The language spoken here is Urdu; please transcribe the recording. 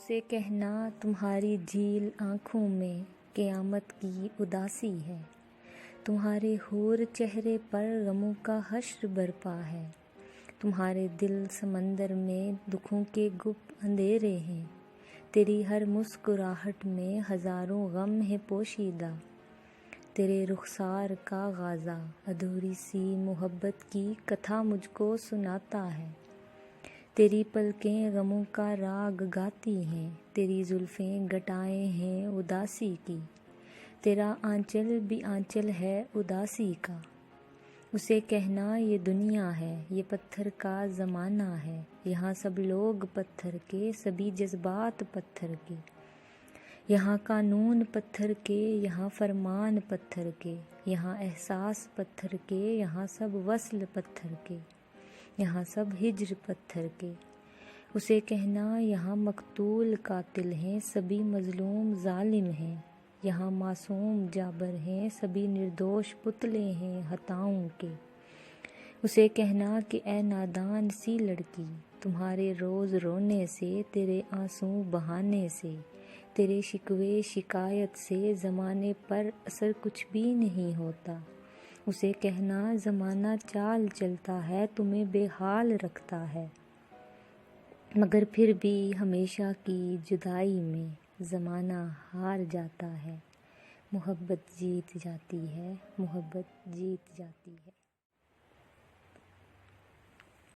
اسے کہنا تمہاری جھیل آنکھوں میں قیامت کی اداسی ہے، تمہارے حور چہرے پر غموں کا حشر برپا ہے، تمہارے دل سمندر میں دکھوں کے گپ اندھیرے ہیں، تیری ہر مسکراہٹ میں ہزاروں غم ہیں پوشیدہ، تیرے رخسار کا غازہ ادھوری سی محبت کی کتھا مجھ کو سناتا ہے، تیری پلکیں غموں کا راگ گاتی ہیں، تیری زلفیں گھٹائیں ہیں اداسی کی، تیرا آنچل بھی آنچل ہے اداسی کا۔ اسے کہنا یہ دنیا ہے، یہ پتھر کا زمانہ ہے، یہاں سب لوگ پتھر کے، سبھی جذبات پتھر کے، یہاں قانون پتھر کے، یہاں فرمان پتھر کے، یہاں احساس پتھر کے، یہاں سب وصل پتھر کے، یہاں سب ہجر پتھر کے۔ اسے کہنا یہاں مقتول قاتل ہیں، سبھی مظلوم ظالم ہیں، یہاں معصوم جابر ہیں، سبھی نردوش پتلے ہیں خطاؤں کے۔ اسے کہنا کہ اے نادان سی لڑکی، تمہارے روز رونے سے، تیرے آنسو بہانے سے، تیرے شکوے شکایت سے زمانے پر اثر کچھ بھی نہیں ہوتا۔ اسے کہنا زمانہ چال چلتا ہے، تمہیں بے حال رکھتا ہے، مگر پھر بھی ہمیشہ کی جدائی میں زمانہ ہار جاتا ہے، محبت جیت جاتی ہے، محبت جیت جاتی ہے۔